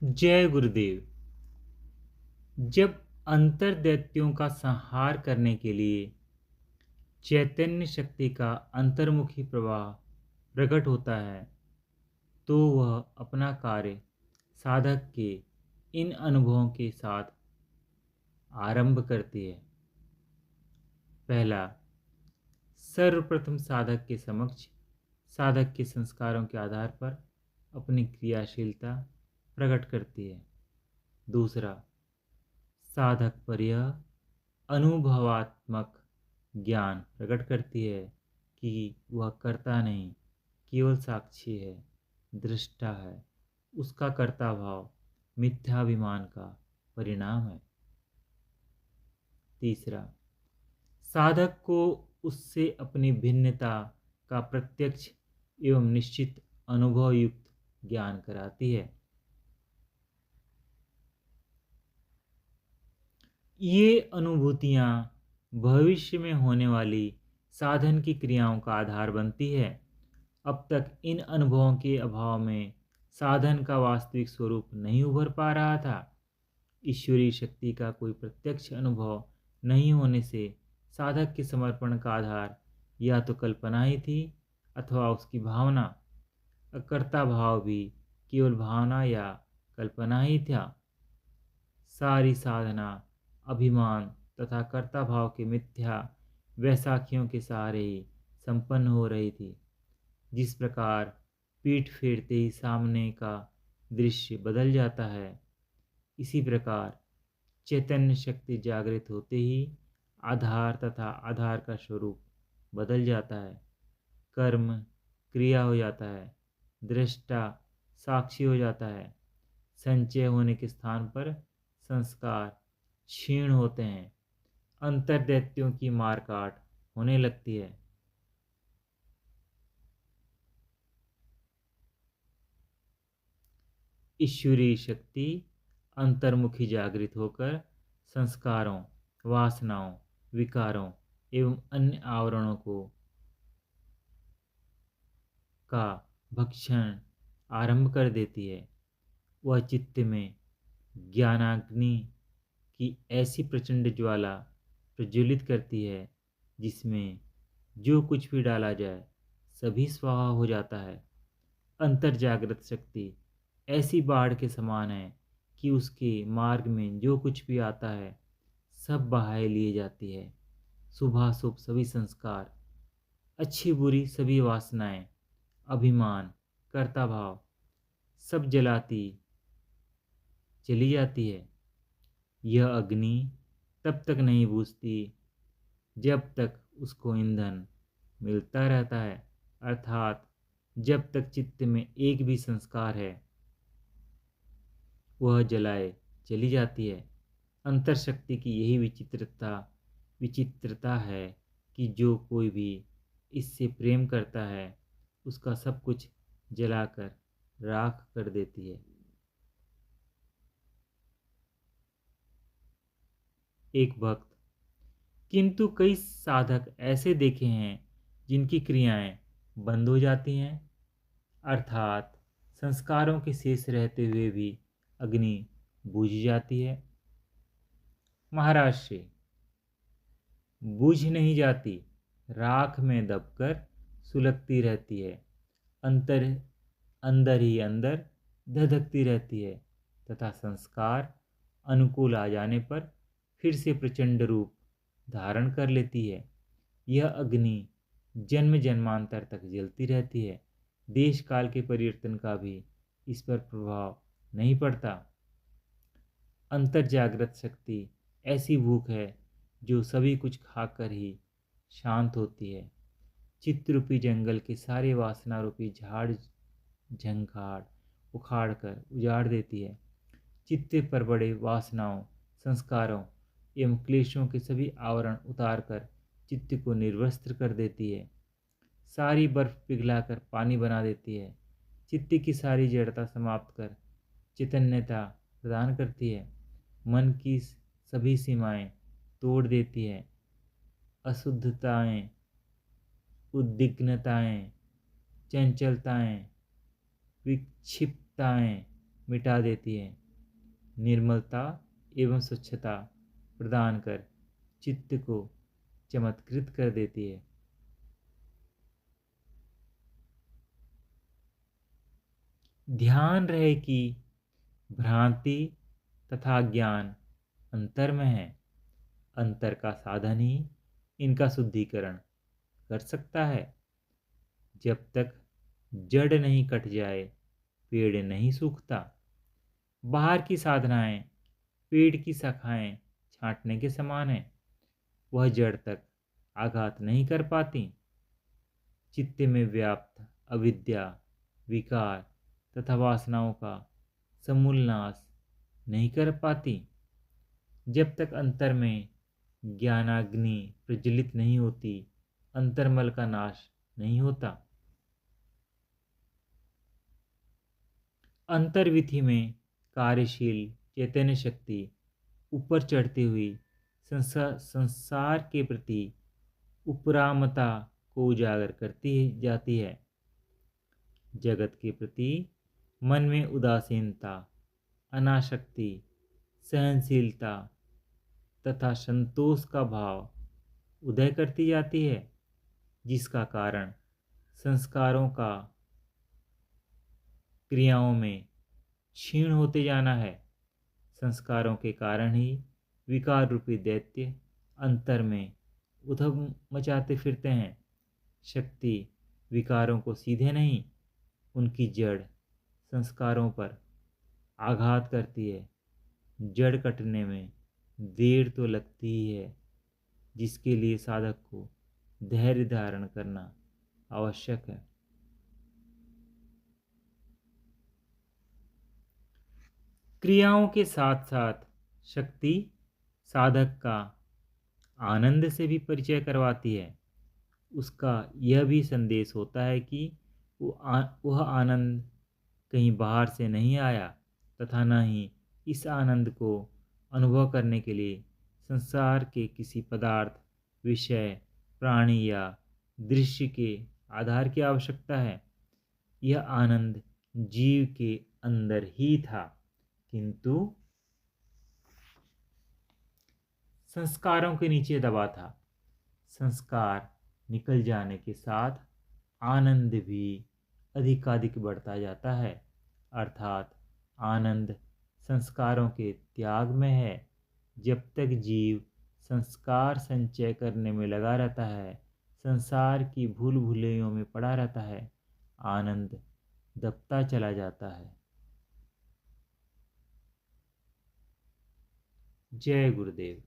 जय गुरुदेव। जब अंतर्दैत्यों का संहार करने के लिए चैतन्य शक्ति का अंतर्मुखी प्रवाह प्रकट होता है, तो वह अपना कार्य साधक के इन अनुभवों के साथ आरंभ करती है। पहला, सर्वप्रथम साधक के समक्ष साधक के संस्कारों के आधार पर अपनी क्रियाशीलता प्रकट करती है। दूसरा, साधक पर यह अनुभवात्मक ज्ञान प्रकट करती है कि वह कर्ता नहीं, केवल साक्षी है, दृष्टा है। उसका कर्ता भाव मिथ्याभिमान का परिणाम है। तीसरा, साधक को उससे अपनी भिन्नता का प्रत्यक्ष एवं निश्चित अनुभव युक्त ज्ञान कराती है। ये अनुभूतियाँ भविष्य में होने वाली साधन की क्रियाओं का आधार बनती है। अब तक इन अनुभवों के अभाव में साधन का वास्तविक स्वरूप नहीं उभर पा रहा था। ईश्वरीय शक्ति का कोई प्रत्यक्ष अनुभव नहीं होने से साधक के समर्पण का आधार या तो कल्पना ही थी अथवा उसकी भावना। अकर्ता भाव भी केवल भावना या कल्पना ही था। सारी साधना अभिमान तथा कर्ता भाव के मिथ्या वैसाखियों के सहारे ही संपन्न हो रही थी। जिस प्रकार पीठ फेरते ही सामने का दृश्य बदल जाता है, इसी प्रकार चैतन्य शक्ति जागृत होते ही आधार तथा आधार का स्वरूप बदल जाता है। कर्म क्रिया हो जाता है, दृष्टा साक्षी हो जाता है। संचय होने के स्थान पर संस्कार क्षीण होते हैं। अंतर्दैत्यों की मारकाट होने लगती है। ईश्वरीय शक्ति अंतर्मुखी जागृत होकर संस्कारों, वासनाओं, विकारों एवं अन्य आवरणों को का भक्षण आरंभ कर देती है। वह चित्त में ज्ञानाग्नि की ऐसी प्रचंड ज्वाला प्रज्वलित करती है जिसमें जो कुछ भी डाला जाए सभी स्वाहा हो जाता है। अंतर जागृत शक्ति ऐसी बाढ़ के समान है कि उसके मार्ग में जो कुछ भी आता है सब बहाए लिए जाती है। शुभाशुभ सभी संस्कार, अच्छी बुरी सभी वासनाएं, अभिमान, कर्ता भाव सब जलाती चली जाती है। यह अग्नि तब तक नहीं बुझती जब तक उसको ईंधन मिलता रहता है, अर्थात जब तक चित्त में एक भी संस्कार है वह जलाए चली जाती है। अंतर शक्ति की यही विचित्रता है कि जो कोई भी इससे प्रेम करता है उसका सब कुछ जलाकर राख कर देती है। एक भक्त, किंतु कई साधक ऐसे देखे हैं जिनकी क्रियाएं बंद हो जाती हैं, अर्थात संस्कारों के शेष रहते हुए भी अग्नि बुझ जाती है। महाराष्ट्र बुझ नहीं जाती, राख में दबकर सुलगती रहती है। अंतर अंदर ही अंदर धधकती रहती है तथा संस्कार अनुकूल आ जाने पर फिर से प्रचंड रूप धारण कर लेती है। यह अग्नि जन्म जन्मांतर तक जलती रहती है। देश काल के परिवर्तन का भी इस पर प्रभाव नहीं पड़ता। अंतर जागृत शक्ति ऐसी भूख है जो सभी कुछ खाकर ही शांत होती है। चित्त रूपी जंगल के सारे वासना रूपी झाड़ झंखाड़ उखाड़ कर उजाड़ देती है। चित्त पर बड़े वासनाओं, संस्कारों एवं क्लेशों के सभी आवरण उतारकर चित्त को निर्वस्त्र कर देती है। सारी बर्फ पिघलाकर पानी बना देती है। चित्त की सारी जड़ता समाप्त कर चैतन्यता प्रदान करती है। मन की सभी सीमाएं तोड़ देती है। अशुद्धताएं, उद्विग्नताएं, चंचलताएं, विक्षिप्तताएं मिटा देती है, निर्मलता एवं स्वच्छता प्रदान कर चित्त को चमत्कृत कर देती है। ध्यान रहे कि भ्रांति तथा ज्ञान अंतर में है। अंतर का साधन ही इनका शुद्धिकरण कर सकता है। जब तक जड़ नहीं कट जाए, पेड़ नहीं सूखता। बाहर की साधनाएं पेड़ की शाखाएं छांटने के समान है, वह जड़ तक आघात नहीं कर पाती। चित्त में व्याप्त अविद्या, विकार तथा वासनाओं का समूल नाश नहीं कर पाती। जब तक अंतर में ज्ञानाग्नि प्रज्वलित नहीं होती, अंतर्मल का नाश नहीं होता। अंतर्विधि में कार्यशील चैतन्य शक्ति ऊपर चढ़ती हुई संसार के प्रति उपरामता को उजागर करती जाती है। जगत के प्रति मन में उदासीनता, अनासक्ति, सहनशीलता तथा संतोष का भाव उदय करती जाती है, जिसका कारण संस्कारों का क्रियाओं में क्षीण होते जाना है। संस्कारों के कारण ही विकार रूपी दैत्य अंतर में उधम मचाते फिरते हैं। शक्ति विकारों को सीधे नहीं, उनकी जड़ संस्कारों पर आघात करती है। जड़ कटने में देर तो लगती ही है, जिसके लिए साधक को धैर्य धारण करना आवश्यक है। क्रियाओं के साथ साथ शक्ति साधक का आनंद से भी परिचय करवाती है। उसका यह भी संदेश होता है कि वह आनंद कहीं बाहर से नहीं आया तथा न ही इस आनंद को अनुभव करने के लिए संसार के किसी पदार्थ, विषय, प्राणी या दृश्य के आधार की आवश्यकता है। यह आनंद जीव के अंदर ही था, किंतु संस्कारों के नीचे दबा था। संस्कार निकल जाने के साथ आनंद भी अधिकाधिक बढ़ता जाता है, अर्थात आनंद संस्कारों के त्याग में है। जब तक जीव संस्कार संचय करने में लगा रहता है, संसार की भूल भुलैयों में पड़ा रहता है, आनंद दबता चला जाता है। जय गुरुदेव।